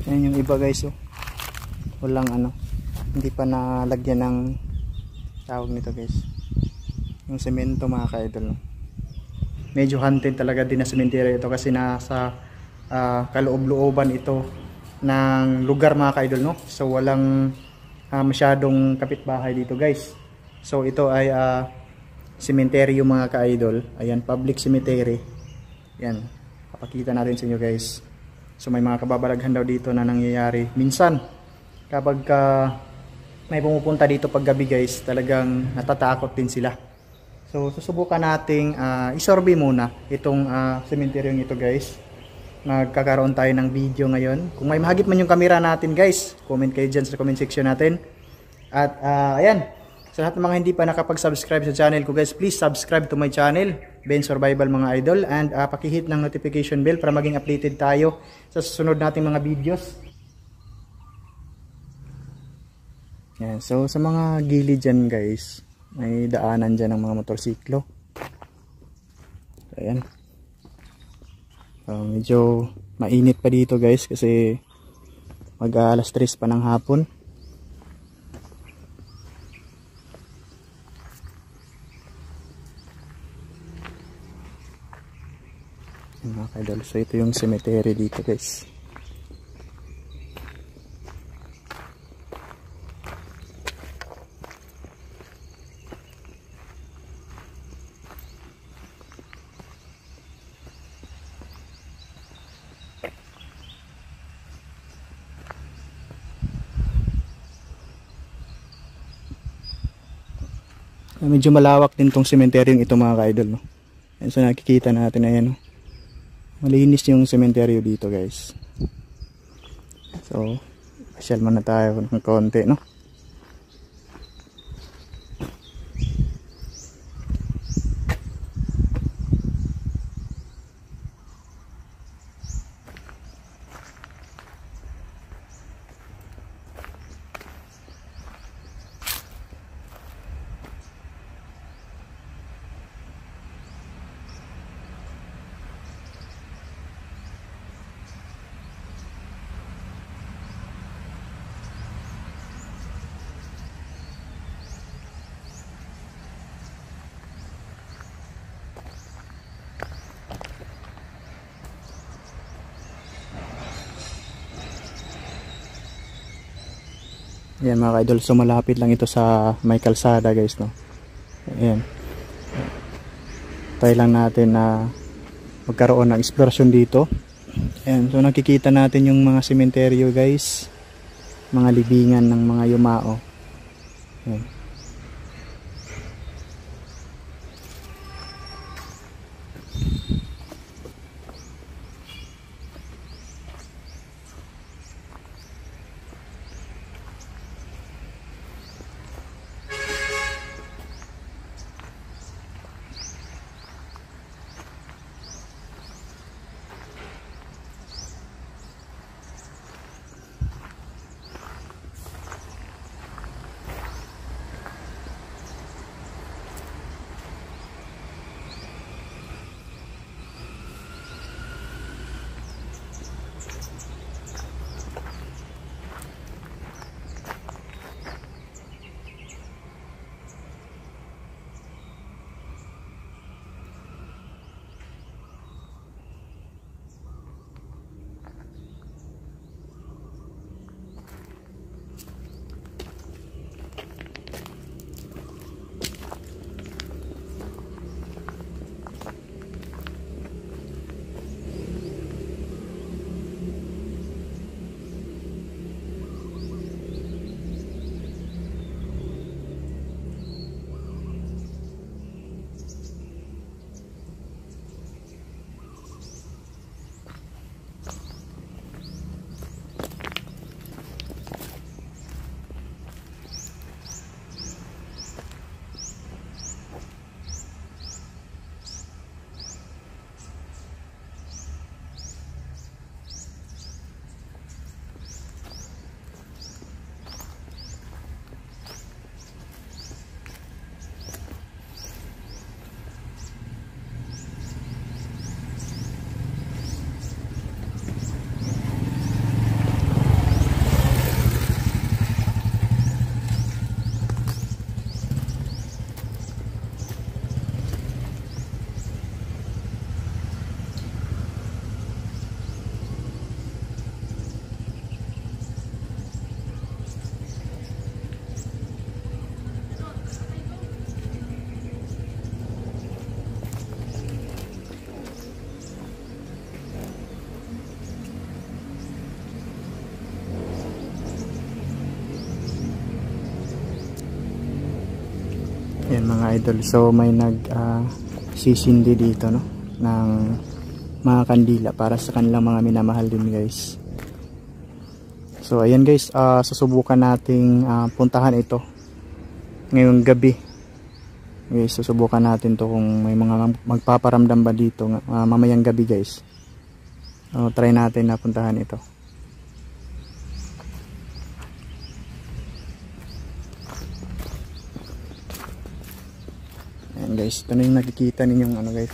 Yan yung iba guys, oh. Walang ano, hindi pa nalagyan ng tawag nito guys, yung semento mga ka-idol, no? Medyo haunted talaga din na cemetery ito kasi nasa kaloob-looban ito ng lugar mga ka-idol, no? So walang masyadong kapitbahay dito guys. So ito ay cemetery yung mga ka-idol. Ayan, public cemetery. Yan, papakita natin sa inyo guys. So may mga kababalaghan daw dito na nangyayari minsan kapag may pumupunta dito pag gabi guys, talagang natatakot din sila. So susubukan nating isurvey muna itong cemetery ito guys. Magkakaroon tayo ng video ngayon. Kung may mahagip man yung camera natin guys, comment kayo dyan sa comment section natin. At ayan, sa lahat ng mga hindi pa nakapag-subscribe sa channel ko guys, please subscribe to my channel, Ben Survival mga idol. And pakihit ng notification bell para maging updated tayo sa susunod nating mga videos. Yan, so sa mga gilid dyan guys, may daanan dyan ng mga motorsiklo. Ayan. So, medyo mainit pa dito guys kasi mag alas 3 pa ng hapon. Yan, mga kaidol. So ito yung cemetery dito guys. Medyo malawak din tong sementeryo ito mga ka-idol, no? Yan, so nakikita natin na yan, no? Malinis yung sementeryo dito guys. So pasyal muna tayo ng konti, no? Ayan mga ka-idol, so malapit lang ito sa may kalsada guys, no? Ayan. Try lang natin na magkaroon ng eksplorasyon dito. Ayan, so nakikita natin yung mga sementeryo guys, mga libingan ng mga yumao. Ayan. mga idol. So may sisindi dito, no, ng mga kandila para sa kanilang mga minamahal din, guys. So ayan, guys, susubukan nating puntahan ito ngayong gabi. Guys, susubukan natin to kung may mga magpaparamdam ba dito mamayang gabi, guys. Try natin na puntahan ito. Ayan, guys, ito na yung nakikita ninyong ano, guys.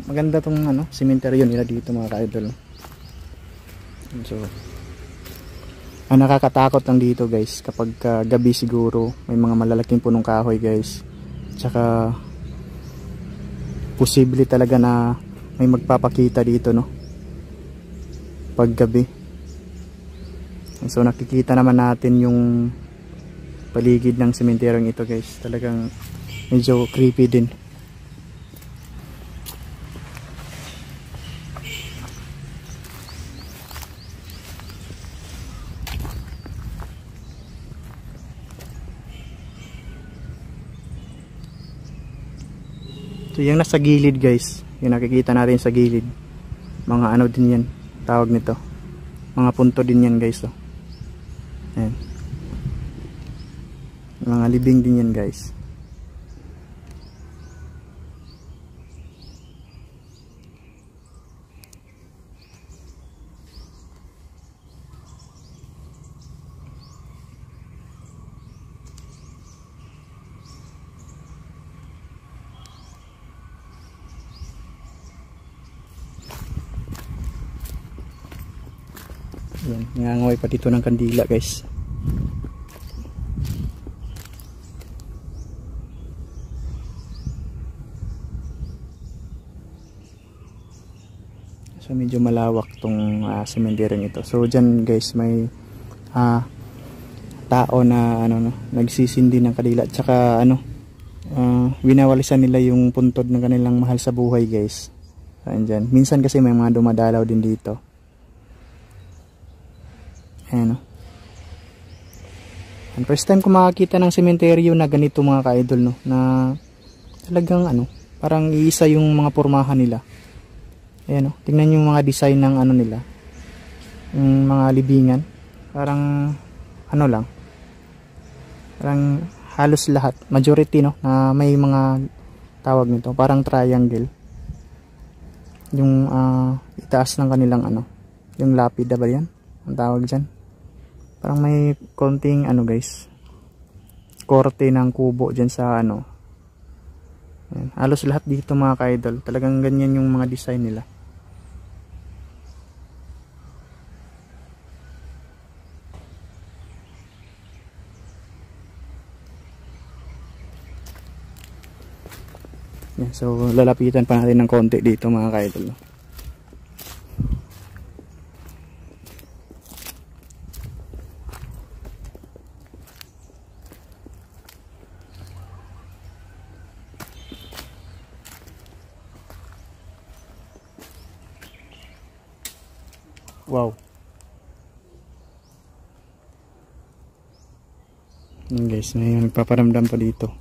Maganda tong cemetery nila dito, mga ka-idol. So ang nakakatakot lang dito, guys, kapag gabi siguro may mga malalaking punong kahoy, guys. Tsaka posible talaga na may magpapakita dito, no, pag gabi. So nakikita naman natin yung paligid ng sementeryong ito, guys. Talagang medyo creepy din. So yung nasa gilid, guys, yung nakikita natin sa gilid, mga ano din yan, tawag nito, mga punto din yan, guys. Ayan. Mga libing din yan, guys. Yan, nangangamoy pa dito ng kandila, guys. So medyo malawak tong cemetery ito. So dyan, guys, may tao na nagsisindi ng kandila, tsaka winawalisan nila yung puntod ng kanilang mahal sa buhay, guys. Andyan. Minsan kasi may mga dumadalaw din dito. Ayan, and first time ko makakita ng sementeryo na ganito, mga ka-idol, no, na talagang parang iisa yung mga pormahan nila. Ayan, tingnan yung mga design ng nila, yung mga libingan, parang lang, parang halos lahat, majority, no, na may mga tawag nito, parang triangle yung itaas ng kanilang yung lapida ba yan ang tawag dyan. Parang may konting guys, korte ng kubo dyan sa Ayan. Halos lahat dito, mga ka-idol, talagang ganyan yung mga design nila. Yan, so lalapitan pa natin ng konti dito, mga ka-idol. Wow. Yan, guys, may nagpaparamdam pa dito.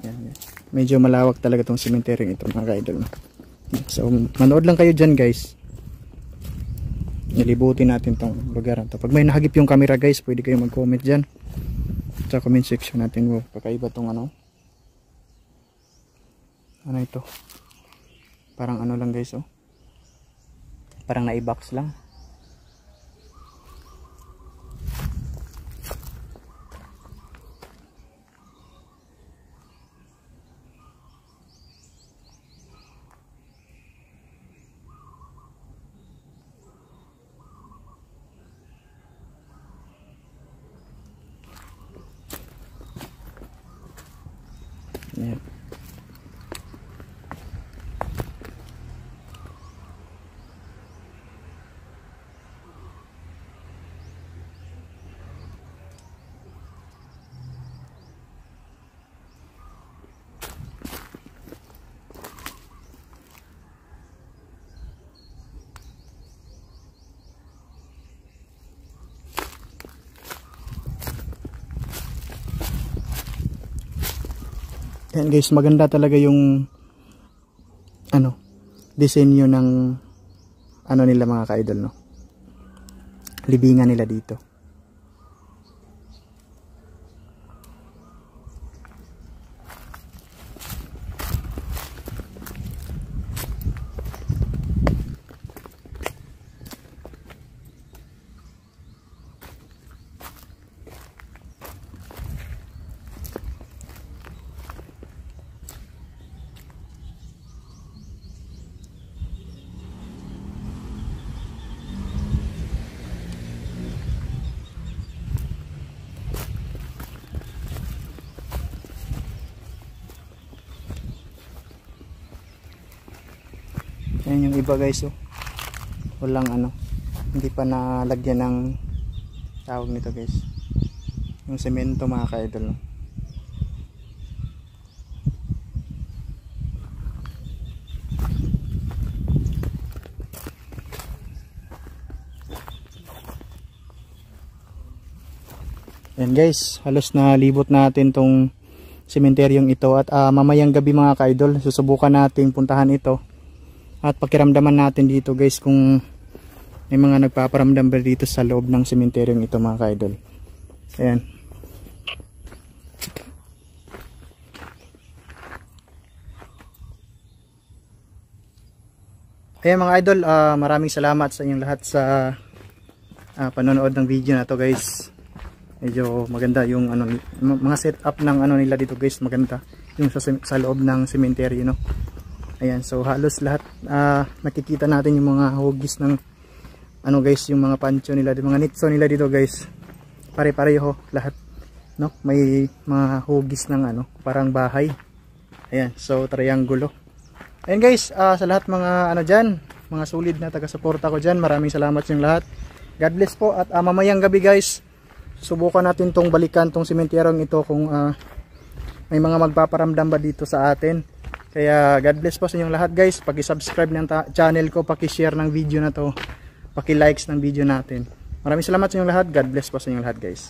Yan. Medyo malawak talaga tong cemetery ito, mga ka-idol. So manood lang kayo dyan, guys. Nilibutin natin tong lugar na to. Pag may nahagip yung camera, guys, pwede kayo mag-comment dyan sa comment section natin. Wow, kakaiba tong ito, parang lang, guys, parang na-box lang. Yan. Yan guys, maganda talaga yung ano, disenyo ng ano nila mga ka-idol, no? Libingan nila dito. Yan yung iba guys, oh. Walang ano, hindi pa nalagyan ng tawag nito guys, yung semento mga ka-idol, no? Yan guys, halos na libot natin tong sementeryong ito at mamayang gabi mga ka-idol susubukan nating puntahan ito at pakiramdaman natin dito guys kung may mga nagpaparamdam ba dito sa loob ng sementeryong ito mga ka-idol. Ayan. Ayan mga idol, maraming salamat sa inyong lahat sa panonood ng video na to guys. Medyo maganda yung ano, mga setup ng ano nila dito guys, maganda yung sa loob ng sementeryo, no. Ayan, so halos lahat nakikita natin yung mga hugis ng ano guys, yung mga pancho nila, mga nitso nila dito guys. Pare-pareho lahat, no? May mga hugis ng ano, parang bahay. Ayan, so triangulo. Ayan guys, sa lahat mga ano diyan, mga solid na taga-suporta ko diyan, maraming salamat sa lahat. God bless po at mamayang gabi guys, subukan natin tong balikan tong sementeryong ito kung may mga magpaparamdam ba dito sa atin. Kaya God bless po sa inyong lahat guys. Paki-subscribe ng channel ko, paki-share ng video na to, paki-likes ng video natin. Maraming salamat sa inyong lahat. God bless po sa inyong lahat guys.